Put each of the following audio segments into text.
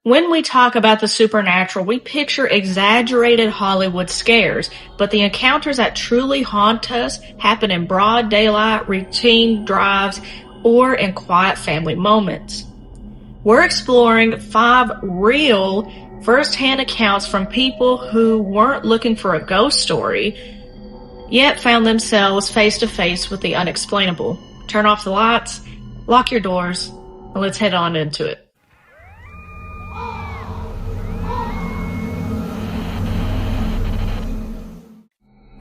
When we talk about the supernatural, we picture exaggerated Hollywood scares, but the encounters that truly haunt us happen in broad daylight, routine drives, or in quiet family moments. We're exploring 5 real, first-hand accounts from people who weren't looking for a ghost story, yet found themselves face-to-face with the unexplainable. Turn off the lights, lock your doors, and let's head on into it.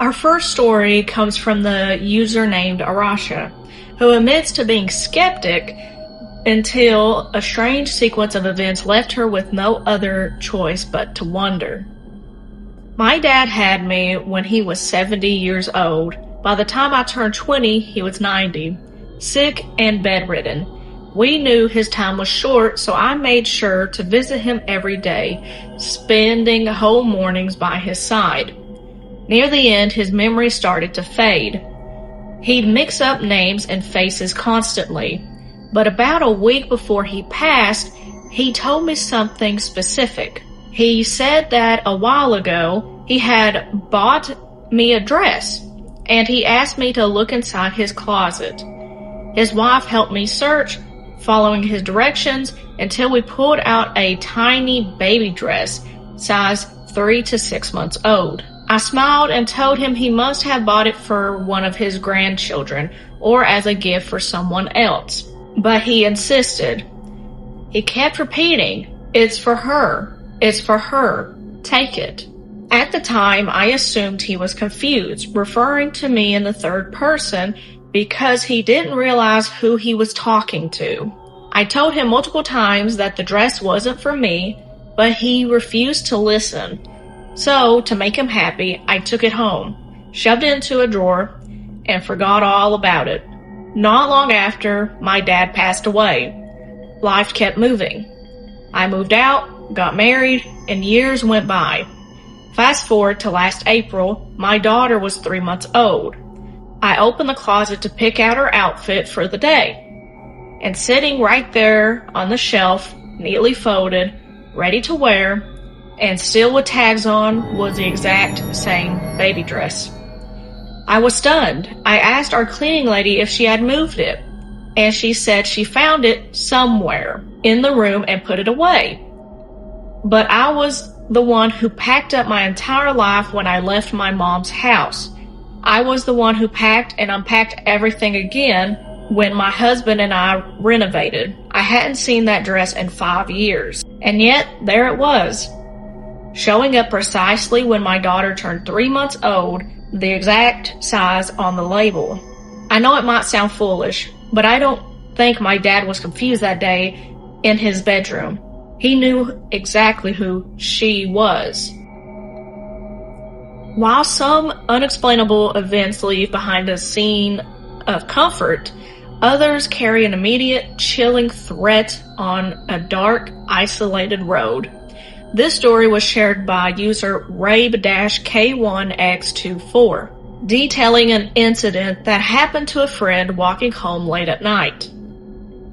Our first story comes from the user named Arrisha, who admits to being skeptic until a strange sequence of events left her with no other choice but to wonder. My dad had me when he was 70 years old. By the time I turned 20, he was 90, sick and bedridden. We knew his time was short, so I made sure to visit him every day, spending whole mornings by his side. Near the end, his memory started to fade. He'd mix up names and faces constantly, but about a week before he passed, he told me something specific. He said that a while ago, he had bought me a dress, and he asked me to look inside his closet. His wife helped me search, following his directions, until we pulled out a tiny baby dress, size 3 to 6 months old. I smiled and told him he must have bought it for one of his grandchildren or as a gift for someone else. But he insisted. He kept repeating, "It's for her. It's for her. Take it." At the time, I assumed he was confused, referring to me in the third person because he didn't realize who he was talking to. I told him multiple times that the dress wasn't for me, but he refused to listen. So, to make him happy, I took it home, shoved it into a drawer, and forgot all about it. Not long after, my dad passed away. Life kept moving. I moved out, got married, and years went by. Fast forward to last April, my daughter was 3 months old. I opened the closet to pick out her outfit for the day. And sitting right there on the shelf, neatly folded, ready to wear, and still with tags on, was the exact same baby dress. I was stunned. I asked our cleaning lady if she had moved it, and she said she found it somewhere in the room and put it away. But I was the one who packed up my entire life when I left my mom's house. I was the one who packed and unpacked everything again when my husband and I renovated. I hadn't seen that dress in 5 years, and yet there it was, showing up precisely when my daughter turned 3 months old, the exact size on the label. I know it might sound foolish, but I don't think my dad was confused that day in his bedroom. He knew exactly who she was. While some unexplainable events leave behind a scene of comfort, others carry an immediate, chilling threat on a dark, isolated road. This story was shared by user Rabe-K1X24, detailing an incident that happened to a friend walking home late at night.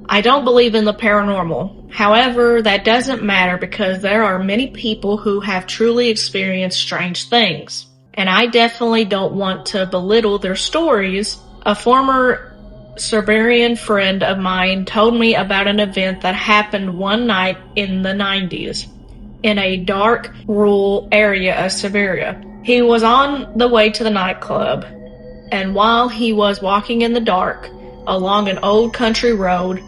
I don't believe in the paranormal. However, that doesn't matter because there are many people who have truly experienced strange things, and I definitely don't want to belittle their stories. A former Siberian friend of mine told me about an event that happened one night in the 90s. In a dark, rural area of Siberia. He was on the way to the nightclub, and while he was walking in the dark along an old country road,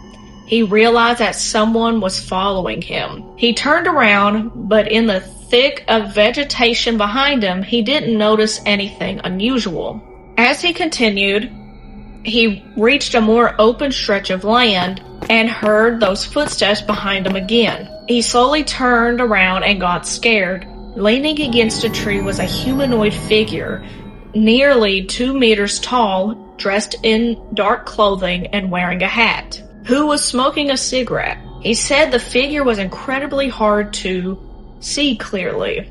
he realized that someone was following him. He turned around, but in the thick of vegetation behind him, he didn't notice anything unusual. As he continued, he reached a more open stretch of land and heard those footsteps behind him again. He slowly turned around and got scared. Leaning against a tree was a humanoid figure, nearly 2 meters tall, dressed in dark clothing and wearing a hat, who was smoking a cigarette. He said the figure was incredibly hard to see clearly.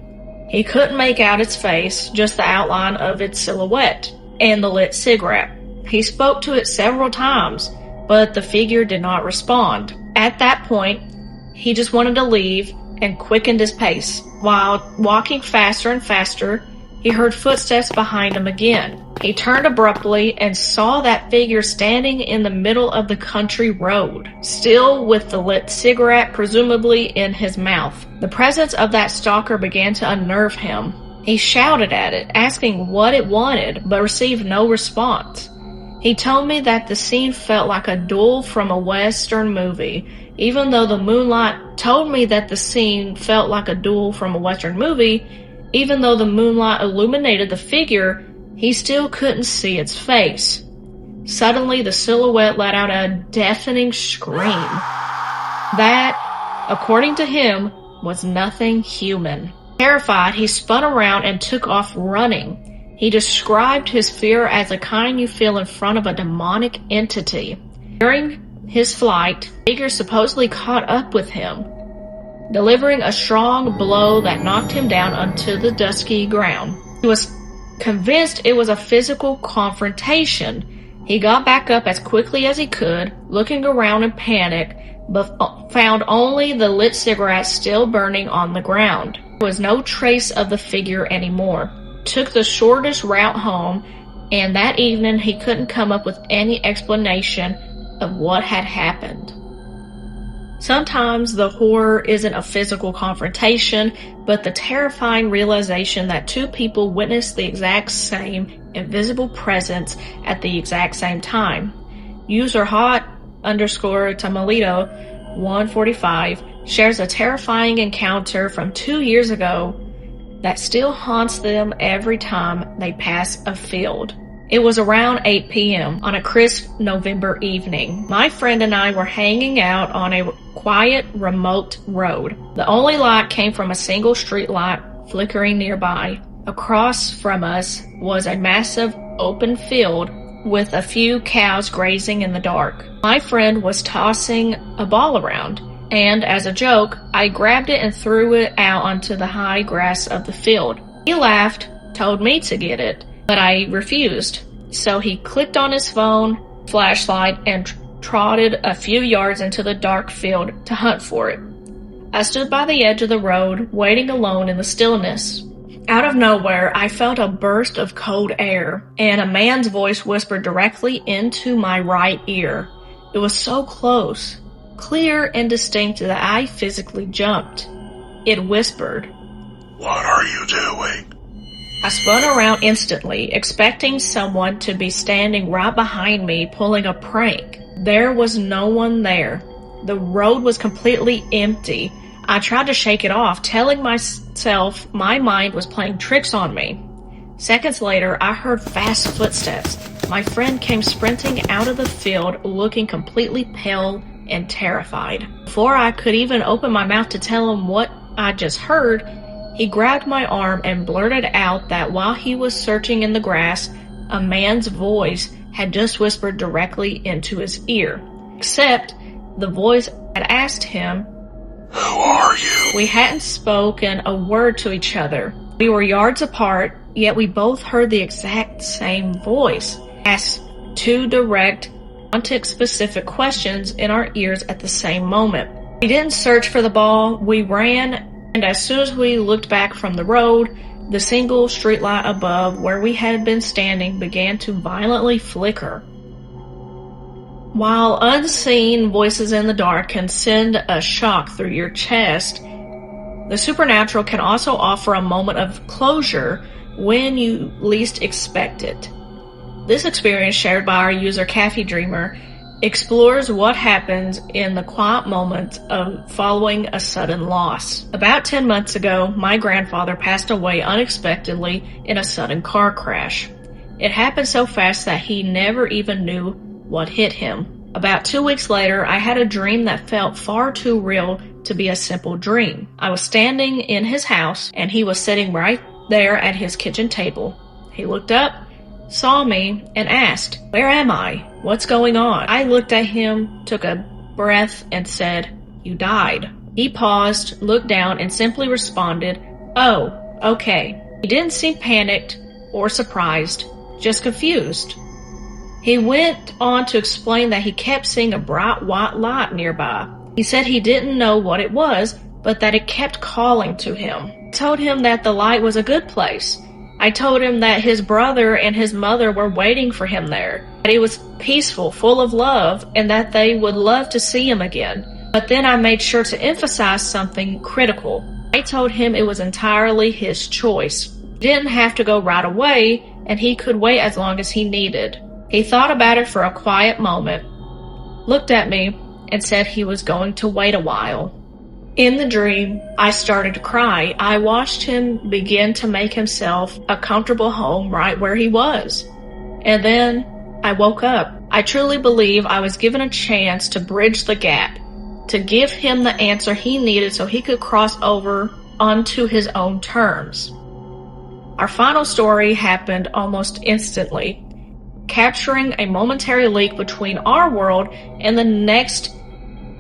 He couldn't make out its face, just the outline of its silhouette and the lit cigarette. He spoke to it several times, but the figure did not respond. At that point, He just wanted to leave and quickened his pace. While walking faster and faster, he heard footsteps behind him again. He turned abruptly and saw that figure standing in the middle of the country road, still with the lit cigarette presumably in his mouth. The presence of that stalker began to unnerve him. He shouted at it, asking what it wanted, but received no response. He told me that the scene felt like a duel from a Western movie. Even though the moonlight illuminated the figure, he still couldn't see its face. Suddenly, the silhouette let out a deafening scream. That, according to him, was nothing human. Terrified, he spun around and took off running. He described his fear as the kind you feel in front of a demonic entity. During his flight, the figure supposedly caught up with him, delivering a strong blow that knocked him down onto the dusky ground. He was convinced it was a physical confrontation. He got back up as quickly as he could, looking around in panic, but found only the lit cigarette still burning on the ground. There was no trace of the figure anymore. Took the shortest route home, and that evening he couldn't come up with any explanation of what had happened. Sometimes the horror isn't a physical confrontation, but the terrifying realization that two people witnessed the exact same invisible presence at the exact same time. User hot_Tamalito 145 shares a terrifying encounter from 2 years ago that still haunts them every time they pass a field. It was around 8 p.m. on a crisp November evening. My friend and I were hanging out on a quiet, remote road. The only light came from a single street light flickering nearby. Across from us was a massive open field with a few cows grazing in the dark. My friend was tossing a ball around, and as a joke, I grabbed it and threw it out onto the high grass of the field. He laughed, told me to get it, but I refused. So he clicked on his phone flashlight and trotted a few yards into the dark field to hunt for it. I stood by the edge of the road, waiting alone in the stillness. Out of nowhere, I felt a burst of cold air, and a man's voice whispered directly into my right ear. It was so close, clear and distinct that I physically jumped. It whispered, "What are you doing?" I spun around instantly, expecting someone to be standing right behind me pulling a prank. There was no one there. The road was completely empty. I tried to shake it off, telling myself my mind was playing tricks on me. Seconds later, I heard fast footsteps. My friend came sprinting out of the field, looking completely pale and terrified. Before I could even open my mouth to tell him what I just heard, he grabbed my arm and blurted out that while he was searching in the grass, a man's voice had just whispered directly into his ear. Except the voice had asked him, "Who are you?" We hadn't spoken a word to each other. We were yards apart, yet we both heard the exact same voice, ask two direct, context-specific questions in our ears at the same moment. We didn't search for the ball, we ran, and as soon as we looked back from the road, the single streetlight above where we had been standing began to violently flicker. While unseen voices in the dark can send a shock through your chest, the supernatural can also offer a moment of closure when you least expect it. This experience, shared by our user KaffeDreamer, explores what happens in the quiet moments of following a sudden loss. About 10 months ago, my grandfather passed away unexpectedly in a sudden car crash. It happened so fast that he never even knew what hit him. About 2 weeks later, I had a dream that felt far too real to be a simple dream. I was standing in his house, and he was sitting right there at his kitchen table. He looked up, saw me, and asked, "Where am I? What's going on?" I looked at him, took a breath, and said, "You died." He paused, looked down, and simply responded, "Oh, okay." He didn't seem panicked or surprised, just confused. He went on to explain that he kept seeing a bright white light nearby. He said he didn't know what it was, but that it kept calling to him. I told him that the light was a good place. I told him that his brother and his mother were waiting for him there, that it was peaceful, full of love, and that they would love to see him again. But then I made sure to emphasize something critical. I told him it was entirely his choice. He didn't have to go right away, and he could wait as long as he needed. He thought about it for a quiet moment, looked at me, and said he was going to wait a while. In the dream, I started to cry. I watched him begin to make himself a comfortable home right where he was. And then I woke up. I truly believe I was given a chance to bridge the gap, to give him the answer he needed so he could cross over onto his own terms. Our final story happened almost instantly, capturing a momentary leak between our world and the next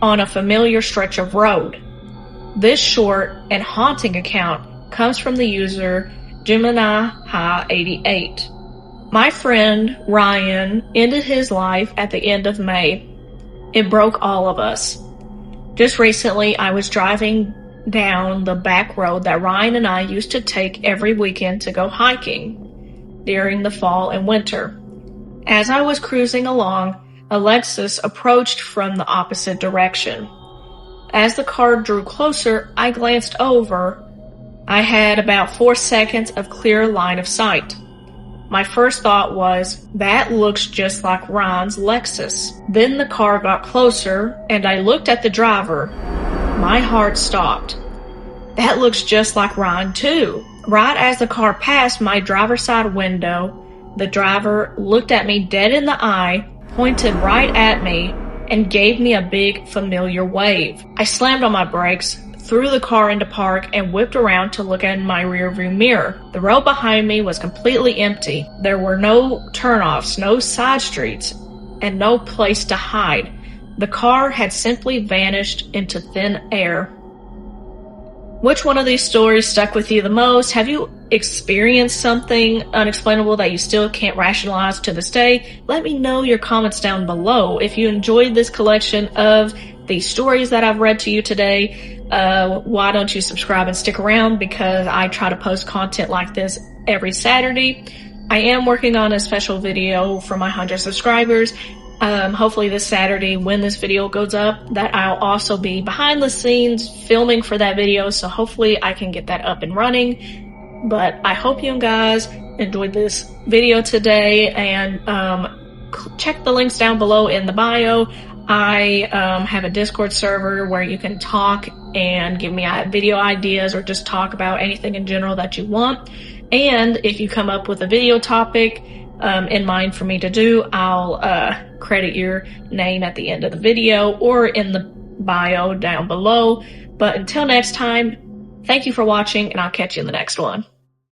on a familiar stretch of road. This short and haunting account comes from the user Gemini88. My friend Ryan ended his life at the end of May. It broke all of us. Just recently, I was driving down the back road that Ryan and I used to take every weekend to go hiking during the fall and winter. As I was cruising along, a Lexus approached from the opposite direction. As the car drew closer, I glanced over. I had about 4 seconds of clear line of sight. My first thought was, that looks just like Ryan's Lexus. Then the car got closer, and I looked at the driver. My heart stopped. That looks just like Ryan too. Right as the car passed my driver's side window, the driver looked at me dead in the eye, pointed right at me, and gave me a big familiar wave. I slammed on my brakes, threw the car into park, and whipped around to look in my rearview mirror. The road behind me was completely empty. There were no turnoffs, no side streets, and no place to hide. The car had simply vanished into thin air. Which one of these stories stuck with you the most? Have you experienced something unexplainable that you still can't rationalize to this day? Let me know your comments down below. If you enjoyed this collection of these stories that I've read to you today, why don't you subscribe and stick around, because I try to post content like this every Saturday. I am working on a special video for my 100 subscribers. Hopefully this Saturday, when this video goes up, that I'll also be behind the scenes filming for that video, so hopefully I can get that up and running. But I hope you guys enjoyed this video today, and check the links down below in the bio. I have a Discord server where you can talk and give me video ideas, or just talk about anything in general that you want. And if you come up with a video topic in mind for me to do, I'll credit your name at the end of the video or in the bio down below. But until next time, thank you for watching, and I'll catch you in the next one.